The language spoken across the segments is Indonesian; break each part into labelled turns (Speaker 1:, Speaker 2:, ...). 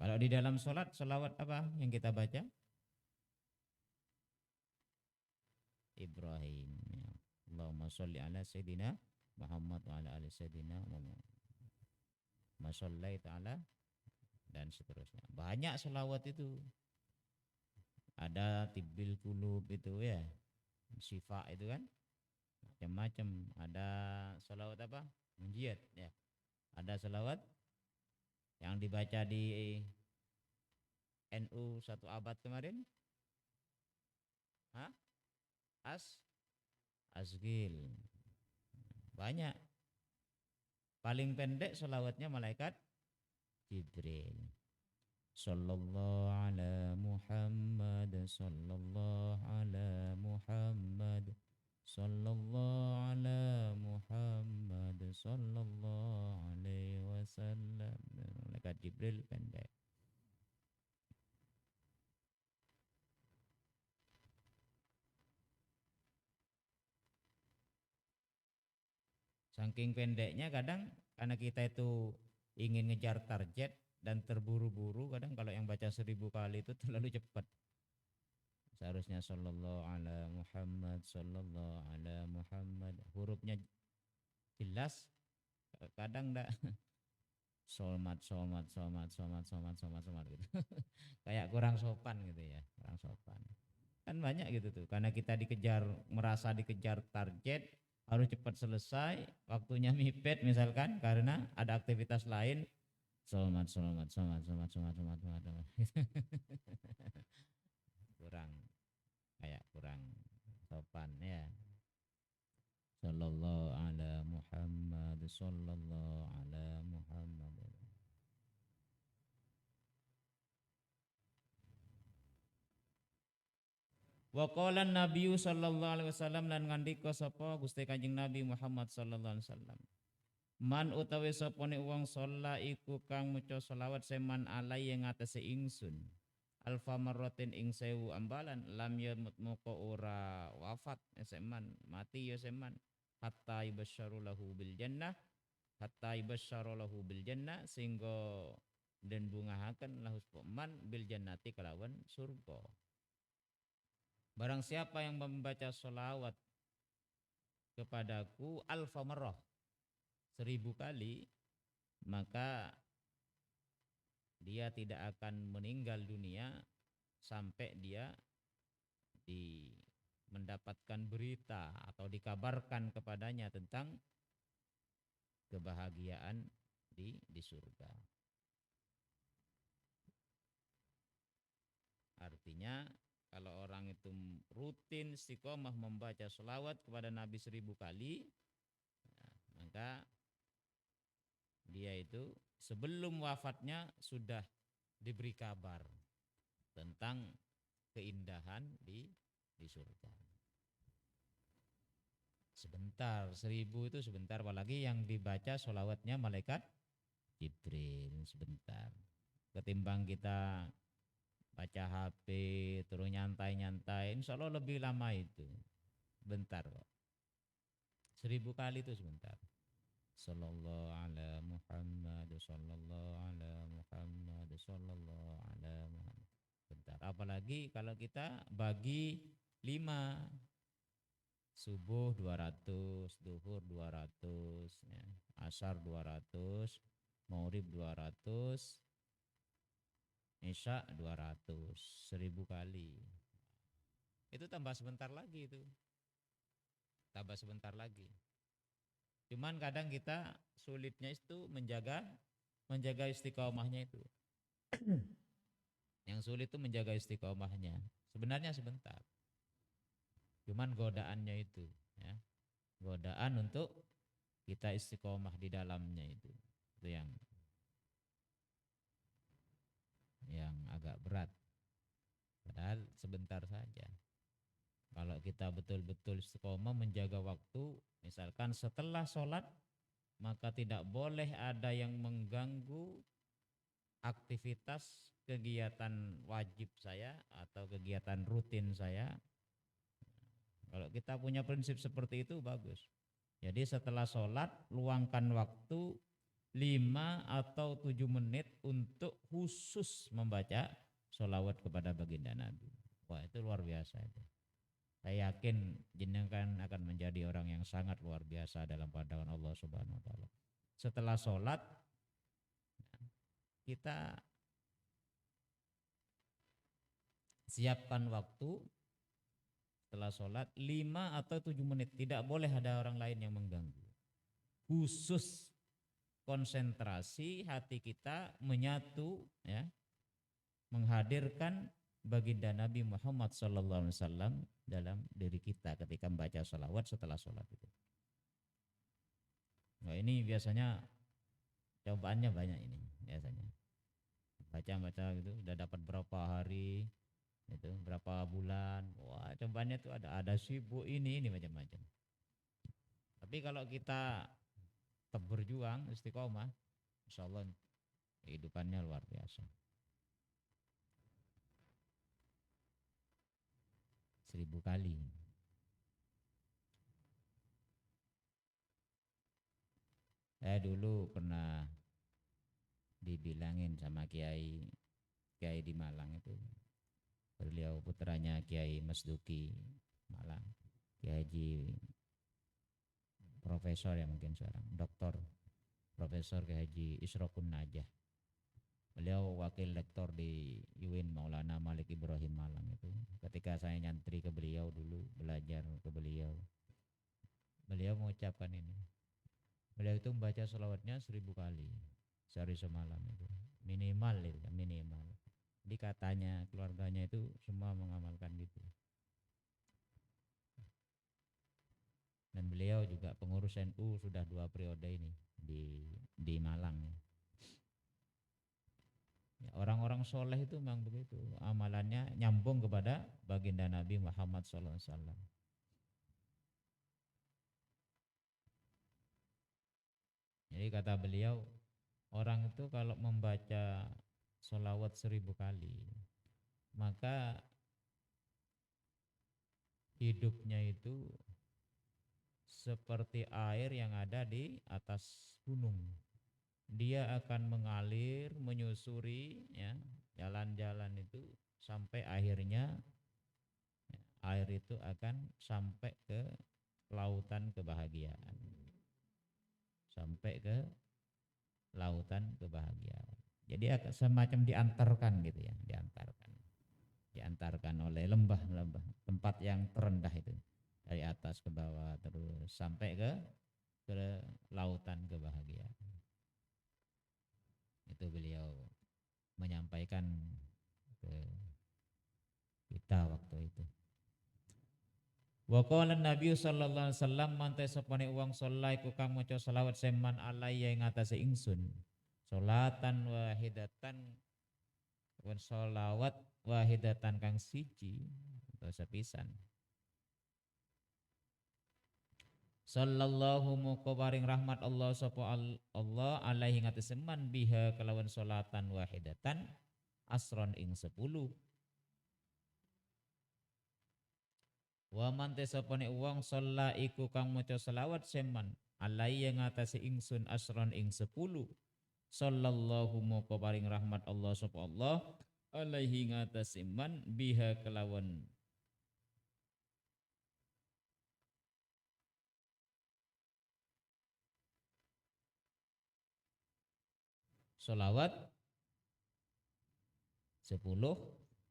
Speaker 1: Kalau di dalam sholat, sholawat apa yang kita baca? Ibrahim. Ya. Allahumma sholli ala Sayyidina Muhammad wa ala ali Sayyidina Muhammad. Masallai ta'ala dan seterusnya. Banyak sholawat itu. Ada tibbil kulub itu ya. Syifa itu kan. Macam-macam. Ada sholawat apa? Munjiat ya. Ada sholawat yang dibaca di NU satu abad kemarin. Hah? Asgil. Banyak. Paling pendek sholawatnya malaikat Jibril. Sallallahu ala Muhammad, sallallahu ala Muhammad, sallallahu ala Muhammad, sallallahu alaihi wasallam. Malaikat Jibril pendek. Saking pendeknya kadang karena kita itu ingin ngejar target dan terburu-buru, kadang kalau yang baca 1000 kali itu terlalu cepat. Seharusnya sallallahu ala Muhammad, sallallahu ala Muhammad. Hurufnya jelas, kadang enggak solmat gitu. Kayak kurang sopan gitu ya, kurang sopan. Kan banyak gitu tuh, karena kita merasa dikejar target, harus cepat selesai, waktunya mepet misalkan karena ada aktivitas lain. Solmat. Kurang, kayak kurang sopan ya. Sallallahu ala Muhammad, sallallahu ala Muhammad. Wa qala Nabi sallallahu alaihi wasallam lan ngandika sapa Gusti Kanjeng Nabi Muhammad sallallahu alaihi wasallam. Man utawi sapane wong sholla iku kang maca selawat seman alai yang ngatasi ingsun. Alfa marratin ing 1000 ambalan lam yamut moko ora wafat seman mati ya seman hatta yubasyaru lahu bil jannah sehingga den bungahaken lahu man bil jannati kelawan surga. Barang siapa yang membaca sholawat kepadaku alfa marrah 1000 kali, maka dia tidak akan meninggal dunia sampai dia mendapatkan berita atau dikabarkan kepadanya tentang kebahagiaan di surga. Artinya kalau orang itu rutin istiqomah membaca sholawat kepada Nabi 1000 kali, maka dia itu sebelum wafatnya sudah diberi kabar tentang keindahan di surga. Sebentar, 1000 itu sebentar, apalagi yang dibaca sholawatnya malaikat Jibril, sebentar. Ketimbang kita baca HP terus nyantai-nyantai, insya Allah lebih lama itu. Bentar kok. 1000 kali itu sebentar. Sallallahu ala Muhammad, sallallahu ala Muhammad, sallallahu ala Muhammad. Bentar. Apalagi kalau kita bagi 5. Subuh 200, duhur 200, ya. Asar 200, maghrib 200, Isya 200, 1000 kali. Itu tambah sebentar lagi itu. Tambah sebentar lagi. Cuman kadang kita sulitnya itu menjaga istiqomahnya itu. Yang sulit itu menjaga istiqomahnya. Sebenarnya sebentar. Cuman godaannya itu, ya. Godaan untuk kita istiqomah di dalamnya itu yang agak berat. Padahal sebentar saja. Kalau kita betul-betul istiqomah menjaga waktu, misalkan setelah sholat, maka tidak boleh ada yang mengganggu aktivitas kegiatan wajib saya atau kegiatan rutin saya. Kalau kita punya prinsip seperti itu bagus. Jadi setelah sholat luangkan waktu 5 atau 7 menit untuk khusus membaca sholawat kepada baginda Nabi. Wah, itu luar biasa itu. Saya yakin jenengan akan menjadi orang yang sangat luar biasa dalam pandangan Allah Subhanahu wa taala. Setelah sholat kita siapkan waktu setelah sholat 5 atau 7 menit. Tidak boleh ada orang lain yang mengganggu. Khusus konsentrasi hati kita menyatu, ya, menghadirkan baginda Nabi Muhammad SAW dalam diri kita ketika membaca sholawat setelah sholat itu. Nah, ini biasanya cobaannya banyak ini biasanya. Baca gitu udah dapat berapa hari, itu berapa bulan. Wah, cobaannya tuh ada sibuk ini macam-macam. Tapi kalau kita tetap berjuang istiqomah, insyaallah kehidupannya luar biasa. 1000 kali. Saya dulu pernah dibilangin sama Kiai di Malang itu. Beliau putranya Kiai Masduki Malang. Kiai Haji Profesor ya mungkin sekarang, Doktor Profesor Kiai Haji Isrokun Najah. Beliau wakil lektor di UIN Maulana Malik Ibrahim Malang itu. Ketika saya nyantri ke beliau dulu, belajar ke beliau mengucapkan ini. Beliau itu membaca sholawatnya 1000 kali sehari semalam itu. Minimal itu, minimal. Jadi katanya keluarganya itu semua mengamalkan gitu. Dan beliau juga pengurus NU sudah 2 periode ini di Malang. Ya, orang-orang soleh itu memang begitu, amalannya nyambung kepada baginda Nabi Muhammad SAW. Jadi kata beliau, orang itu kalau membaca sholawat 1000 kali, maka hidupnya itu seperti air yang ada di atas gunung. Dia akan mengalir, menyusuri, ya, jalan-jalan itu sampai akhirnya ya, air itu akan sampai ke lautan kebahagiaan. Sampai ke lautan kebahagiaan. Jadi semacam diantarkan gitu ya, diantarkan oleh lembah-lembah, tempat yang terendah itu, dari atas ke bawah terus sampai ke lautan kebahagiaan. Itu beliau menyampaikan ke kita waktu itu. Wa qala Nabi sallallahu alaihi wasallam mantai sapane wong saleh iku kang maca selawat seman alaiya ing atase ingsun. Salatan wahidatan wan selawat wahidatan kang siji atau sepisan. Sallallahu muka paring rahmat Allah sapa Allah alaihi ngatese man biha kelawan salatan wahidatan asron ing 10. Wa man tesapane wong shalla iku kang maca selawat seman alaihi ngatese ingsun asron ing 10. Sallallahu muka paring rahmat Allah sapa Allah alaihi ngatese man biha kelawan sholawat 10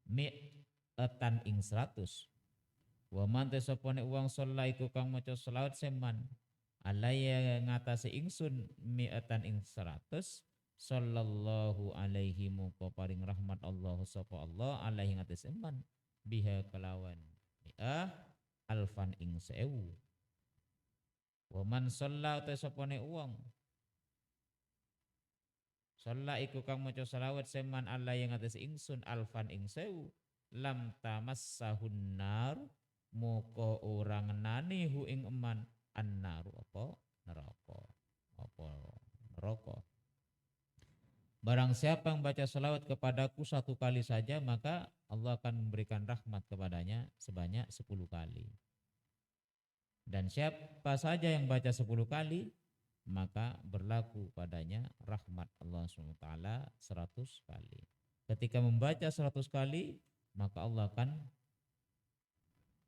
Speaker 1: mi'atan ing 100. Wa man tesapane wong shalla iku kang maca sholawat seman alaiya ngatasi ingsun mi'atan ing 100. Sallallahu alaihi muka paring rahmat Allah sapa Allah alaihi ngatasi seman biha kelawan mi'ah alfan ing 1000. Wa man shalla tesapane wong shalla iku kang maca selawat seman Allah yang atas ingsun alfan ing 1000 lam tamassahun nar moko orang nani hu ing eman annaru apa neraka barang siapa yang baca selawat kepadaku 1 kali saja maka Allah akan memberikan rahmat kepadanya sebanyak 10 kali. Dan siapa saja yang baca 10 kali maka berlaku padanya rahmat Allah SWT 100 kali. Ketika membaca 100 kali, maka Allah akan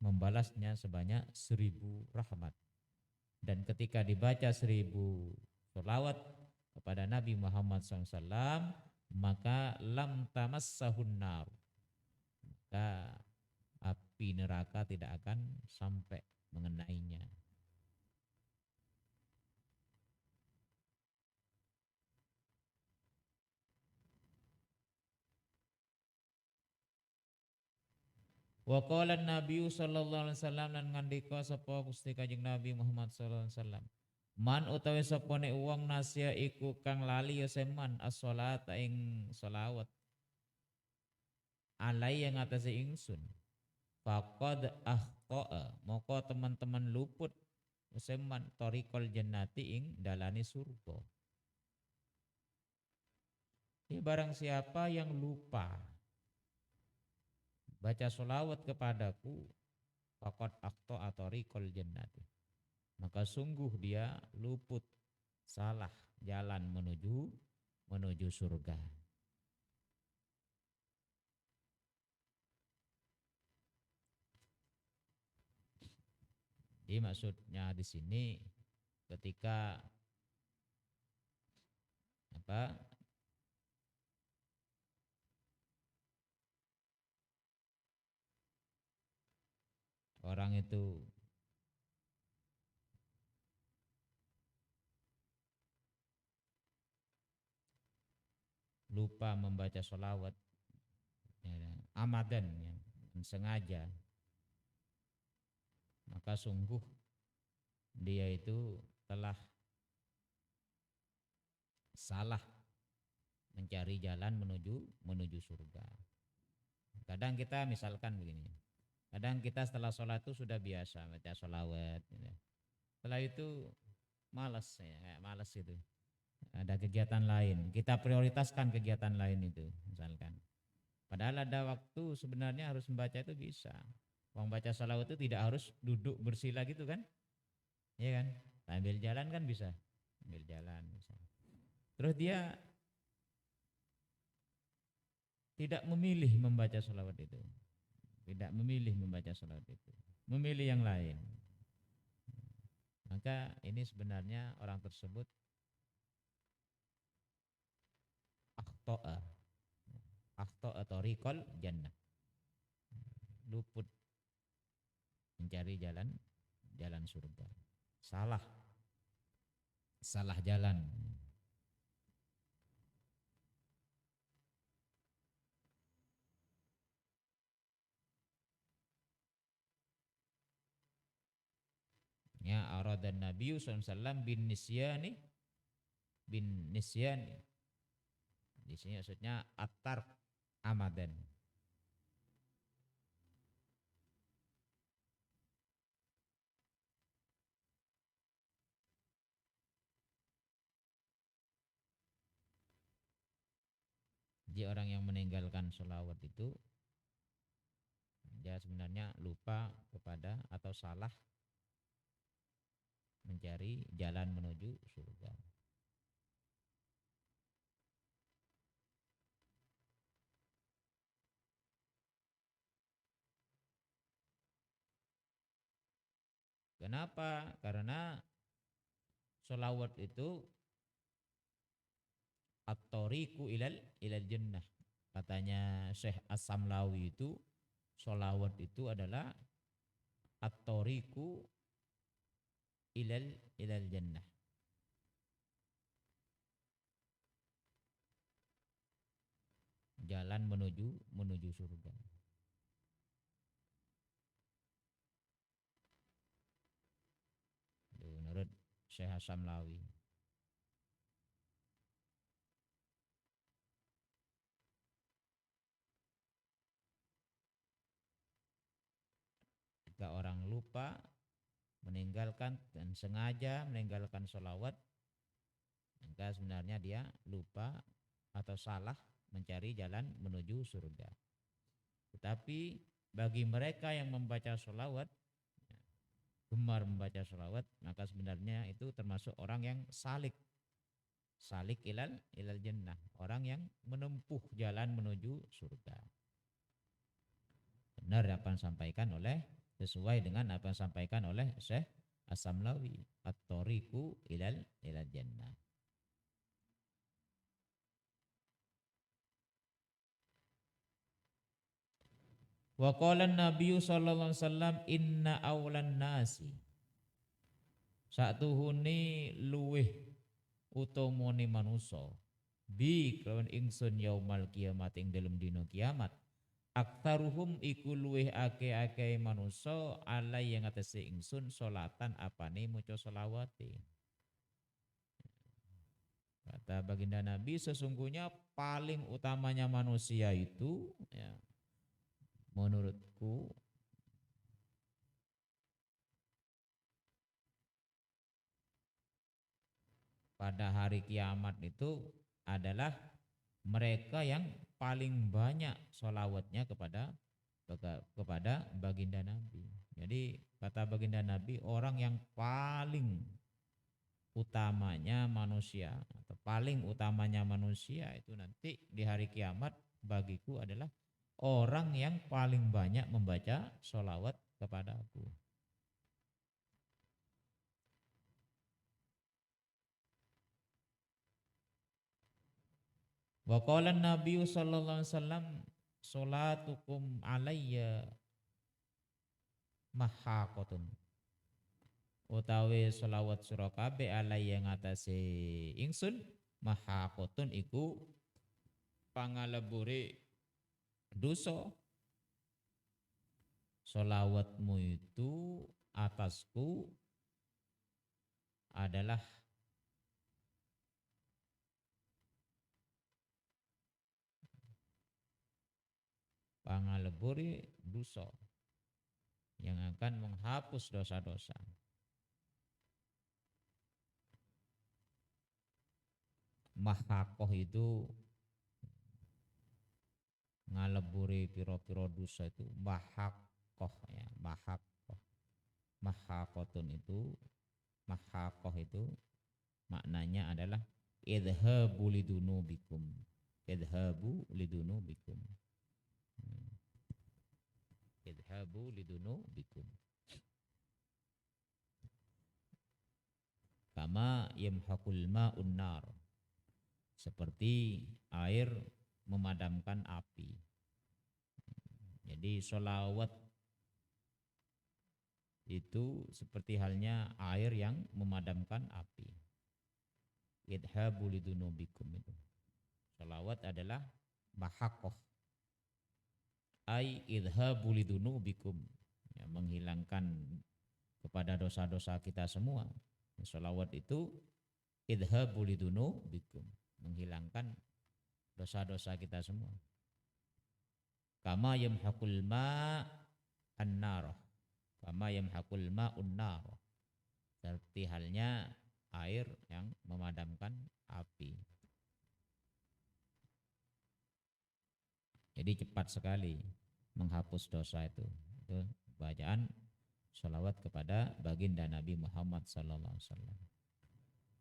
Speaker 1: membalasnya sebanyak 1000 rahmat. Dan ketika dibaca 1000 sholawat kepada Nabi Muhammad SAW, maka lam tamassahun nar, maka api neraka tidak akan sampai mengenainya. Wa qala Nabi sallallahu alaihi wasallam, lan ngandika sapa Gusti Kanjeng Nabi Muhammad sallallahu alaihi wasallam, man utawi sapane wong nasya iku kang lali ya seman as-shalat ing selawat alai yang atase ingsun, faqad akhta'a, moko teman-teman luput seman tariqal jannati ing dalane surga. Ini barang siapa yang lupa baca sholawat kepadaku, faqad akhta'a tariqal jannati, maka sungguh dia luput, salah jalan menuju surga. Jadi maksudnya di sini ketika orang itu lupa membaca sholawat ya, amadan ya, sengaja, maka sungguh dia itu telah salah mencari jalan menuju surga. Kadang kita misalkan begini, kadang kita setelah sholat itu sudah biasa baca sholawat, gitu. Setelah itu malas ya, malas itu. Ada kegiatan lain, kita prioritaskan kegiatan lain itu misalkan. Padahal ada waktu sebenarnya harus membaca itu bisa. Membaca sholawat itu tidak harus duduk bersila gitu kan? Iya kan? Sambil jalan kan bisa. Sambil jalan bisa. Terus dia tidak memilih membaca sholawat itu. Tidak memilih membaca sholawat itu. Memilih yang lain. Maka ini sebenarnya orang tersebut akhta'a tariqal jannah, luput mencari jalan surga, salah jalan. Ya aradan Nabi sallallahu alaihi wasallam bin nisyani. Di sini maksudnya atar amadan. Jadi orang yang meninggalkan sholawat itu dia sebenarnya lupa kepada atau salah mencari jalan menuju surga. Kenapa? Karena sholawat itu at-tariqu ilal jannah. Katanya Syekh As-Samlawi itu sholawat itu adalah at-tariqu ilal jannah. Jalan menuju surga. Itu menurut Syekh As-Samlawi. Jika orang lupa meninggalkan dan sengaja meninggalkan sholawat, maka sebenarnya dia lupa atau salah mencari jalan menuju surga. Tetapi bagi mereka yang membaca sholawat, gemar membaca sholawat, maka sebenarnya itu termasuk orang yang salik ilal jannah, orang yang menempuh jalan menuju surga. Benar apa yang disampaikan oleh, sesuai dengan apa yang disampaikan oleh Syekh As-Samlawi, at-tariqu ilal jannah. Wa qala an-nabiy sallallahu alaihi wasallam inna awlan nasi satuhune luweh utamane manusa bi kelawan ingsun yaumal kiamat ing dalem dina kiamat aktaruhum iku luweh ake-ake manusa alai yang atase ingsun salatan apane maca selawate. Kata baginda Nabi, sesungguhnya paling utamanya manusia itu ya, menurutku pada hari kiamat itu adalah mereka yang paling banyak sholawatnya kepada baginda Nabi. Jadi kata baginda Nabi, orang yang paling utamanya manusia atau paling utamanya manusia itu nanti di hari kiamat bagiku adalah orang yang paling banyak membaca sholawat kepada aku. Wa qala Nabi sallallahu alaihi wasallam salatukum alayya mahaqatun utawi selawat sira kabeh alayya ngatasé ingsun mahaqatun iku pangalebure dosa. Selawatmu itu atasku adalah pangalebure dosa yang akan menghapus dosa-dosa. Mahakoh itu ngaleburi piro-piro dosa itu mahakoh ya, mahakotun itu maknanya adalah idhabu lidunubikum. Idhabu lidunubikum. Idhabu lidunubikum. Kama yamhaqul ma'un nar. Seperti air memadamkan api. Jadi sholawat itu seperti halnya air yang memadamkan api. Idhabu lidunubikum itu. Sholawat adalah mahakoh. Ai idhabu lidunubikum. Ya, menghilangkan kepada dosa-dosa kita semua. Sholawat itu idhabu lidunubikum. Menghilangkan dosa-dosa kita semua. Kama yamhaqul ma'an nar. Kama yamhaqul ma'un nar. Seperti halnya air yang memadamkan api. Jadi cepat sekali menghapus dosa itu. Itu bacaan sholawat kepada baginda Nabi Muhammad sallallahu alaihi wasallam.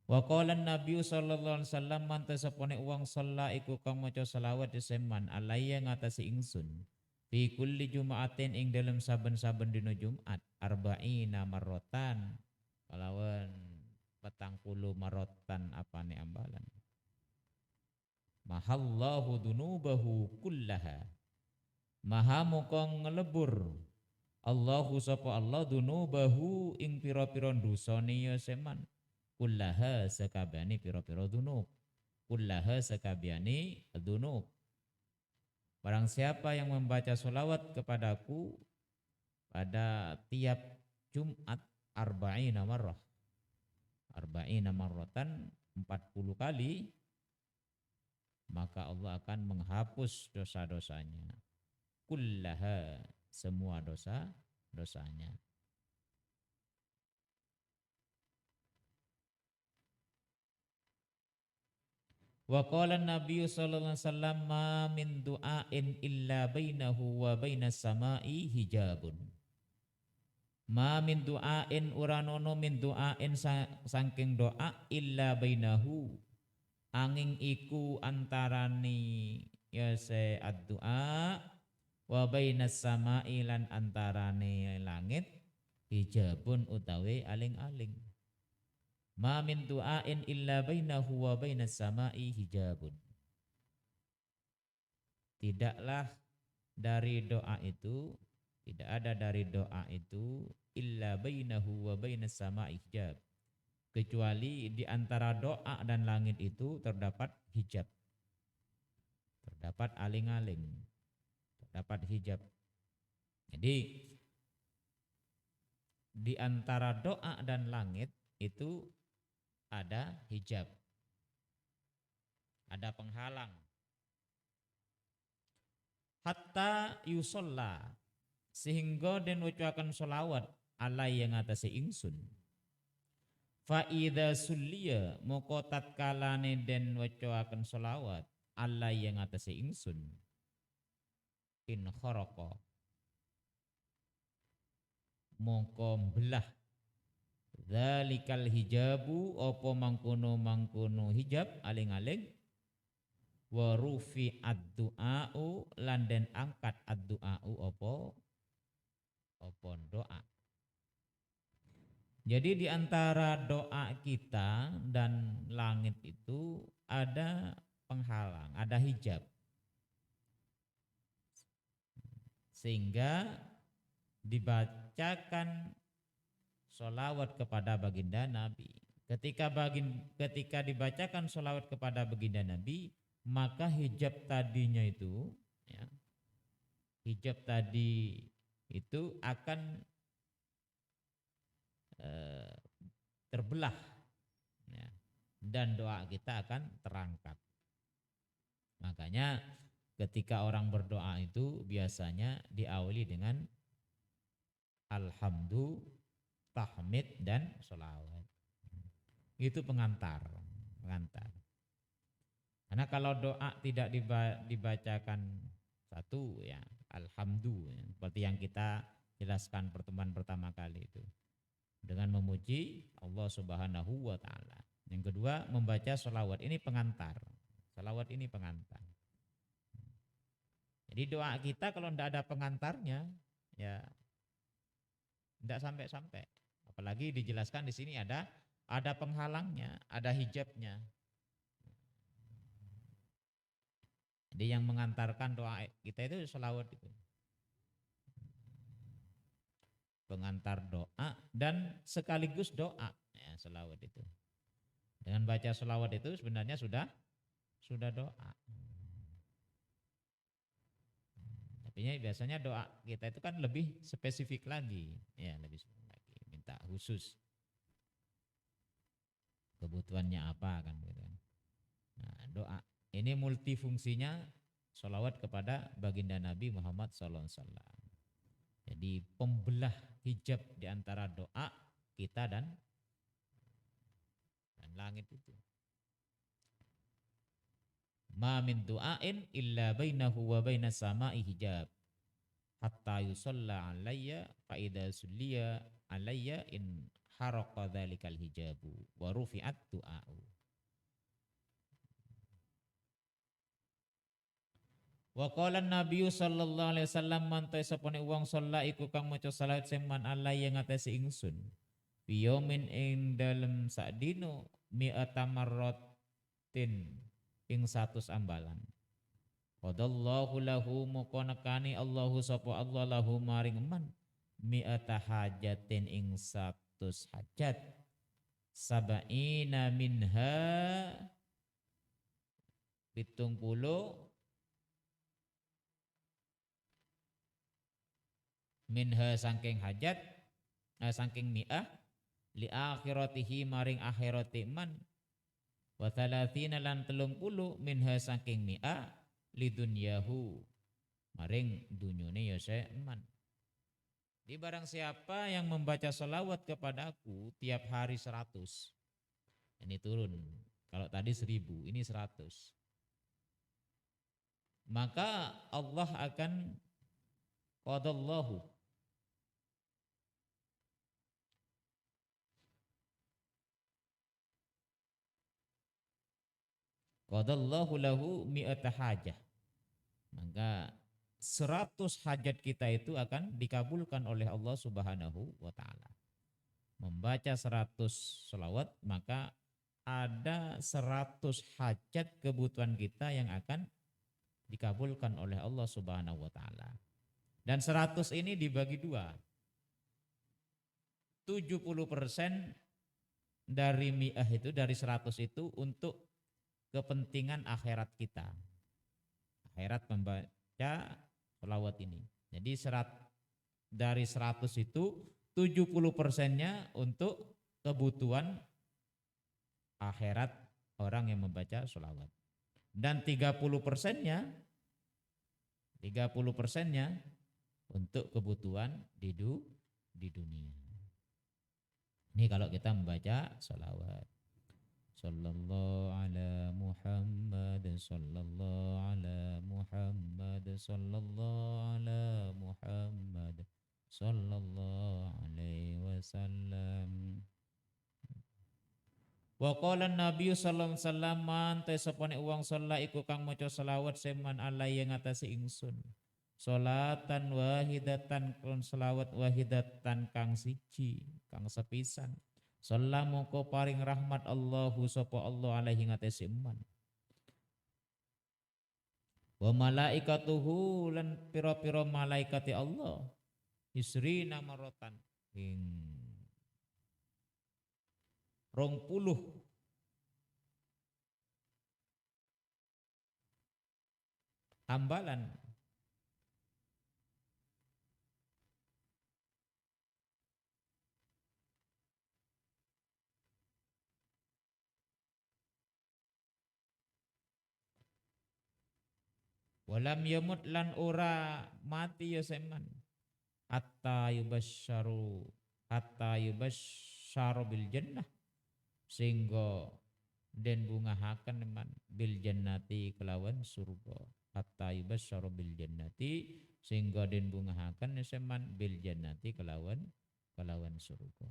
Speaker 1: Wa qala Nabi sallallahu alaihi wasallam man tasapone wong shalla iku kang maca selawat seman alaiya ngatasi ingsun fi kulli jumaatin ing dalam saben-saben dina Jumat arba'ina marrotan kalawan 40 marrotan apane ambalan mahallahu dunubahu kullaha maha mukong ngelebur Allahu sapa Allah dunubahu ing pira-pira dosane ya seman kullaha sakabani pira-pira dunub kullaha sakabani dunub. Barang siapa yang membaca sholawat kepadaku pada tiap Jumat arba'ina marratan 40 kali maka Allah akan menghapus dosa-dosanya kullaha semua dosa-dosanya. Wa qala Nabi sallallahu alaihi wasallam ma min du'ain illa bainahu wa bainas sama'i hijabun. Ma min du'ain uranono min du'ain saking doa illa bainahu angin iku antarani ya se ad-du'a wa bainas sama'i lan antarane langit hijabun utawi aling-aling. Ma min du'ain illa bainahu wa bainas sama'i hijabun. Tidaklah dari doa itu, tidak ada dari doa itu illa bainahu wa bainas sama'i hijab. Kecuali di antara doa dan langit itu terdapat hijab. Terdapat aling-aling. Terdapat hijab. Jadi di antara doa dan langit itu ada hijab. Ada penghalang. Hatta yusolla sehingga den ucapan sholawat alai yang atase ingsun. Fa idza sulliya moko tatkalane den wacaken sholawat alai yang atase ingsun. In kharaqa moko belah zalikal hijabu apa mangkono hijab aling-aling wa rufi ad-du'a'u lan den angkat ad-du'a'u apa doa. Jadi di antara doa kita dan langit itu ada penghalang, ada hijab. Sehingga dibacakan sholawat kepada baginda Nabi. Ketika dibacakan sholawat kepada baginda Nabi, maka hijab tadinya itu, ya, hijab tadi itu akan terbelah, ya, dan doa kita akan terangkat. Makanya ketika orang berdoa itu biasanya diawali dengan alhamdu, tahmid dan sholawat. Itu pengantar. Karena kalau doa tidak dibacakan satu, ya alhamdu, ya, seperti yang kita jelaskan pertemuan pertama kali itu, dengan memuji Allah Subhanahu wa taala. Yang kedua membaca sholawat, ini pengantar. Sholawat ini pengantar. Jadi doa kita kalau tidak ada pengantarnya, ya tidak sampai-sampai. Apalagi dijelaskan di sini ada penghalangnya, ada hijabnya. Jadi yang mengantarkan doa kita itu sholawat itu. Pengantar doa dan sekaligus doa, ya, sholawat itu. Dengan baca sholawat itu sebenarnya sudah doa. Tapi biasanya doa kita itu kan lebih spesifik lagi, ya lebih spesifik lagi, minta khusus kebutuhannya apa kan gitu. Nah, doa ini multifungsinya sholawat kepada baginda Nabi Muhammad SAW. Jadi pembelah hijab di antara doa kita dan langit itu. Ma min du'ain illa bainahu wa bainas sama'i hijab hatta yusalla alayya fa idza sulliya alayya in haraqa dzalikal hijabu wa rufi'at du'a'u. Wa qala Nabi sallallahu alaihi wasallam man ta sapane wong shalla iku kang maca salat seman alai yang atase ingsun. Biyomin ing dalem sakdino mi'ata marratin ing 100 ambalan. Qadallahu lahu moko nekani Allahu sapa Allah lahu maring man mi'ata hajatin ing 100 hajat. Sabaina minha 70 minha saking hajat saking mi'ah li akhiratihi maring akhirati man wa thalathina lan 30 minha saking mi'ah li dunyahu maring dunyone ya man. Di barang siapa yang membaca selawat kepadaku tiap hari 100, ini turun, kalau tadi 1000 ini 100, maka Allah akan qadallahu Qadallahu lahu mi'ata hajah. Maka 100 hajat kita itu akan dikabulkan oleh Allah Subhanahu wa taala. Membaca 100 selawat maka ada 100 hajat kebutuhan kita yang akan dikabulkan oleh Allah Subhanahu wa taala. Dan 100 ini dibagi dua. 70% dari mi'ah itu, dari 100 itu untuk kepentingan akhirat kita. Akhirat membaca selawat ini. Jadi dari 100 itu 70%-nya untuk kebutuhan akhirat orang yang membaca selawat. Dan 30%-nya untuk kebutuhan di dunia. Ini kalau kita membaca selawat. Sallallahu ala Muhammad, sallallahu ala Muhammad, sallallahu ala Muhammad, sallallahu alaihi wasallam. Wa qala Nabi sallallahu alaihi wasallam man tesapane wong saleh iku kang maca selawat seman alai yang ngatasi ingsun. Salatan wahidatan kon selawat wahidatan kang siji, kang sepisan. Sallamu ko paring rahmat Allahu sapa Allah alaihi ngatasi iman. Wa malaikatuhu lan pira-pira malaikati Allah isrina marotan ing 20 tambalan walam yamut lan ora mati ya seman hatta yubasyaru bil jannah sehingga den bungahaken man bil jannati kelawan surga hatta yubasyaru bil jannati sehingga den bungahaken seman bil jannati kelawan surga.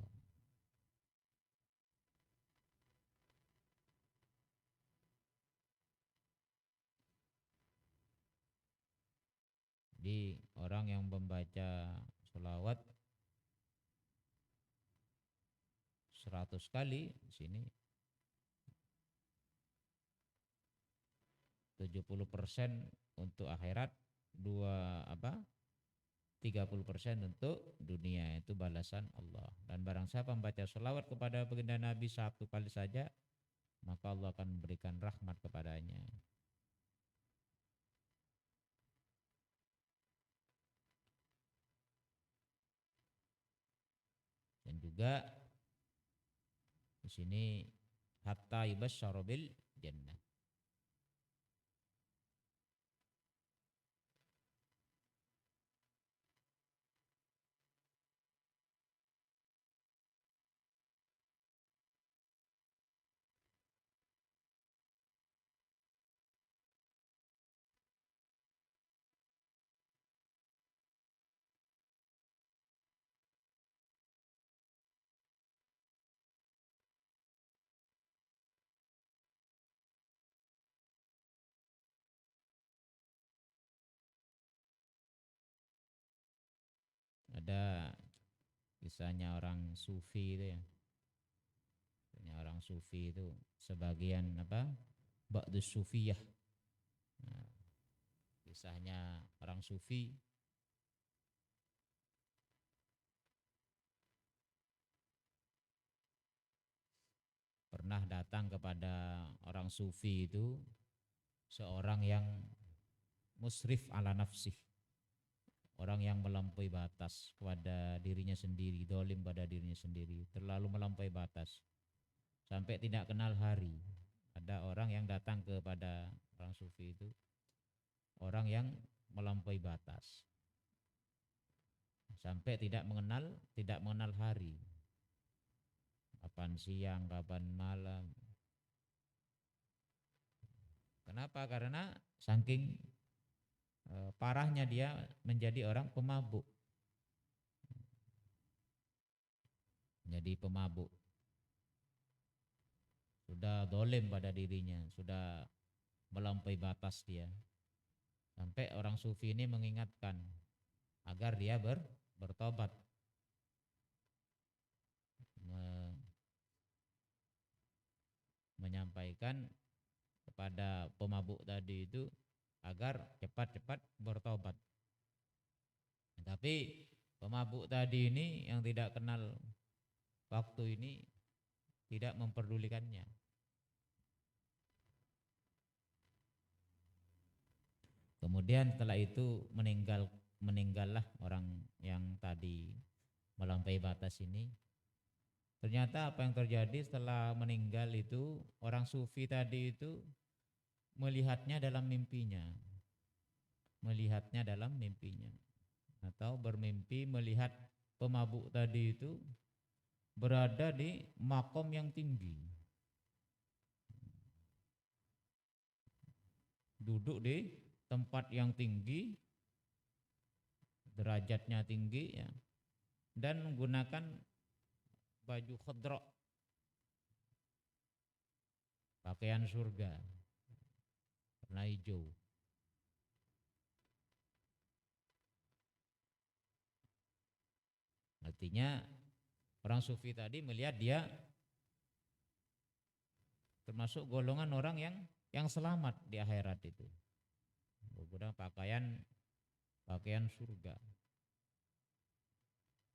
Speaker 1: Jadi orang yang membaca sholawat 100 kali di sini 70% untuk akhirat, 30% untuk dunia, itu balasan Allah. Dan barang siapa membaca sholawat kepada baginda Nabi 1 kali saja, maka Allah akan memberikan rahmat kepadanya. Dan juga di sini hatta yubasysyara bil jannah. Ada kisahnya orang sufi itu ya. Orang sufi itu sebagian ba'dus sufiyah. Nah, kisahnya orang sufi pernah datang kepada orang sufi itu seorang yang musrif ala nafsih, orang yang melampaui batas kepada dirinya sendiri, dolim pada dirinya sendiri, terlalu melampaui batas sampai tidak kenal hari. Ada orang yang datang kepada orang sufi itu, orang yang melampaui batas sampai tidak mengenal hari, kapan siang, kapan malam. Kenapa? Karena saking parahnya dia menjadi orang pemabuk. Menjadi pemabuk. Sudah dolim pada dirinya, sudah melampaui batas dia. Sampai orang sufi ini mengingatkan agar dia bertobat. Menyampaikan kepada pemabuk tadi itu agar cepat-cepat bertobat. Tapi pemabuk tadi ini yang tidak kenal waktu ini tidak memperdulikannya. Kemudian setelah itu meninggallah orang yang tadi melampaui batas ini. Ternyata apa yang terjadi setelah meninggal itu, orang sufi tadi itu melihatnya dalam mimpinya. Melihatnya dalam mimpinya. Atau bermimpi melihat pemabuk tadi itu berada di makom yang tinggi. Duduk di tempat yang tinggi, derajatnya tinggi ya, dan menggunakan baju khadra, pakaian surga, warna hijau. Artinya orang sufi tadi melihat dia termasuk golongan orang yang selamat di akhirat itu. Menggunakan pakaian surga.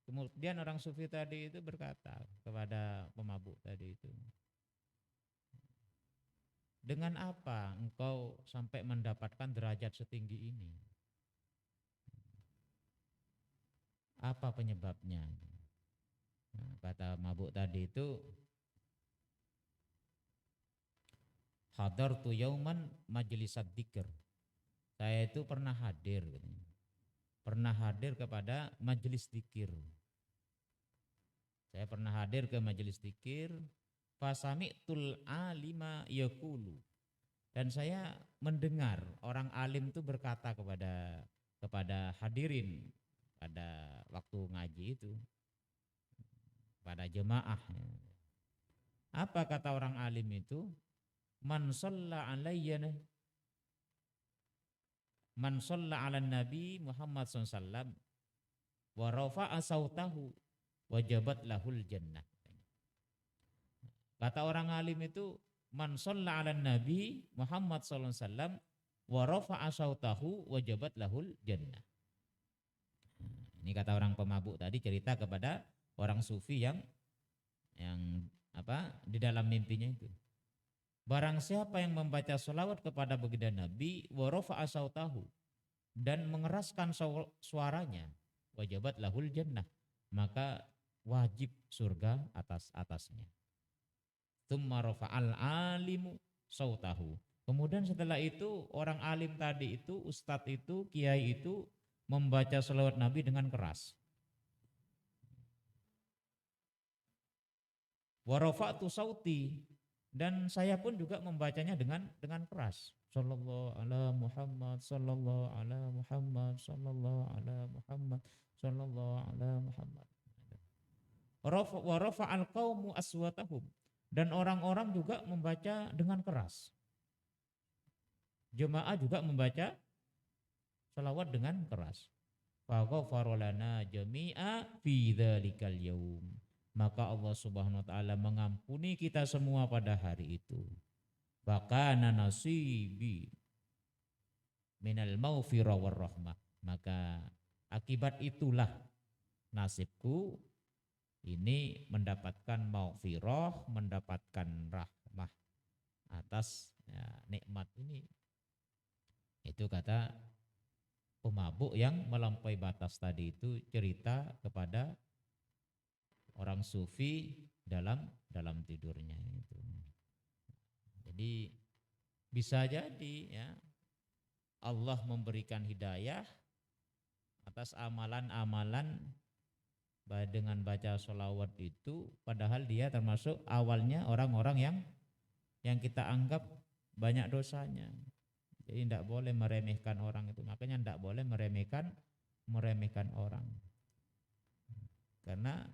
Speaker 1: Kemudian orang sufi tadi itu berkata kepada pemabuk tadi itu, dengan apa engkau sampai mendapatkan derajat setinggi ini? Apa penyebabnya? Nah, kata mabuk tadi itu, hadartu yauman majlisad dzikr. Saya itu pernah hadir kepada majelis dzikir. Saya pernah hadir ke majelis dzikir, fasami'tul alima yaqulu. Dan saya mendengar orang alim itu berkata kepada hadirin pada waktu ngaji itu, pada jemaah. Apa kata orang alim itu? Man shalla ala nabi Muhammad SAW wa rafa'a sautahu wajabat lahul jannah. Kata orang alim itu, man shalla ala nabi Muhammad SAW wa rafa'a sautahu wajabat lahul jannah. Ini kata orang pemabuk tadi cerita kepada orang sufi yang di dalam mimpinya itu. Barang siapa yang membaca sholawat kepada baginda Nabi wa rafa'a sautahu dan mengeraskan suaranya, wajabat lahul jannah, maka wajib surga atasnya. Tsumma rafa'al alimu sautahu. Kemudian setelah itu orang alim tadi itu, ustadz itu, kiai itu membaca sholawat Nabi dengan keras. Wa rafa'tu sauti, dan saya pun juga membacanya dengan keras. Sallallahu ala Muhammad, sallallahu ala Muhammad, sallallahu ala Muhammad, sallallahu ala Muhammad. Wa rafa'al qaumu aswatahum, dan orang-orang juga membaca dengan keras. Jemaah juga membaca salawat dengan keras. Fa ghafara lana jami'a fi dzalikal yaum. Maka Allah Subhanahu wa taala mengampuni kita semua pada hari itu. Bakana nasibi minal maghfirah war rahmah. Maka akibat itulah nasibku ini mendapatkan maghfirah, mendapatkan rahmah atas nikmat ini. Itu kata pemabuk yang melampaui batas tadi itu cerita kepada orang sufi dalam tidurnya itu. Jadi bisa jadi ya Allah memberikan hidayah atas amalan-amalan dengan baca sholawat itu, padahal dia termasuk awalnya orang-orang yang kita anggap banyak dosanya. Jadi tidak boleh meremehkan orang itu. Makanya tidak boleh meremehkan orang. Karena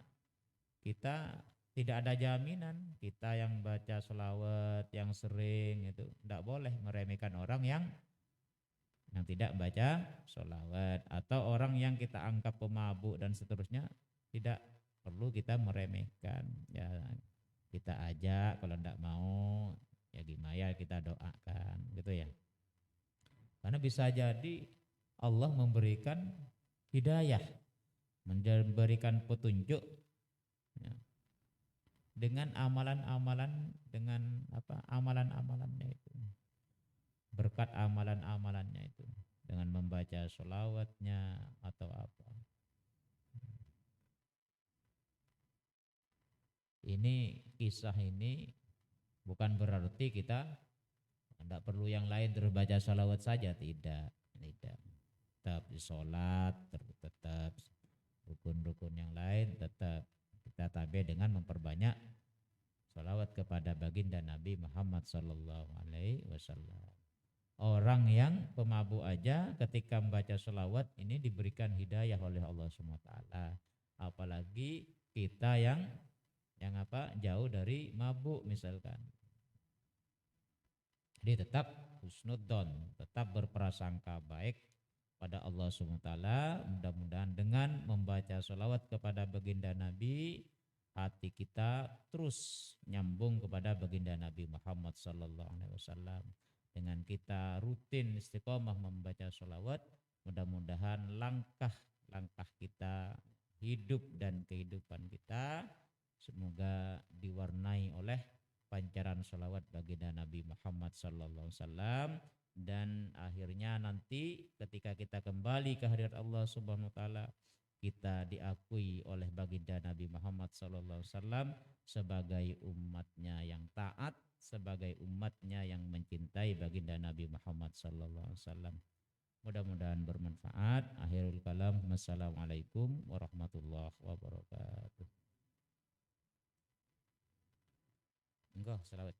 Speaker 1: kita tidak ada jaminan. Kita yang baca sholawat yang sering itu tidak boleh meremehkan orang yang tidak baca sholawat, atau orang yang kita anggap pemabuk dan seterusnya, tidak perlu kita meremehkan. Ya kita ajak, kalau tidak mau ya gimana ya, kita doakan gitu ya. Karena bisa jadi Allah memberikan hidayah, memberikan petunjuk ya, dengan amalan-amalan, dengan apa amalan-amalannya itu, berkat amalan-amalannya itu, dengan membaca sholawatnya atau apa. Ini kisah ini bukan berarti kita tidak perlu yang lain, terus baca sholawat saja, tidak. Tetap di sholat, tetap rukun-rukun yang lain tetap kita tabe dengan memperbanyak sholawat kepada baginda Nabi Muhammad Sallallahu Alaihi Wasallam. Orang yang pemabuk aja ketika membaca sholawat ini diberikan hidayah oleh Allah SWT. Apalagi kita yang jauh dari mabuk misalkan. Jadi tetap husnudzon, tetap berprasangka baik pada Allah SWT. Mudah-mudahan dengan membaca sholawat kepada baginda Nabi, hati kita terus nyambung kepada baginda Nabi Muhammad SAW. Dengan kita rutin istiqomah membaca sholawat, mudah-mudahan langkah-langkah kita, hidup dan kehidupan kita semoga diwarnai oleh pancaran sholawat baginda Nabi Muhammad SAW, dan akhirnya nanti ketika kita kembali ke hadirat Allah Subhanahu wa taala, kita diakui oleh baginda Nabi Muhammad SAW sebagai umatnya yang taat, sebagai umatnya yang mencintai baginda Nabi Muhammad SAW. Mudah-mudahan bermanfaat. Akhirul kalam, wassalamualaikum warahmatullahi wabarakatuh. Enggak, selawat.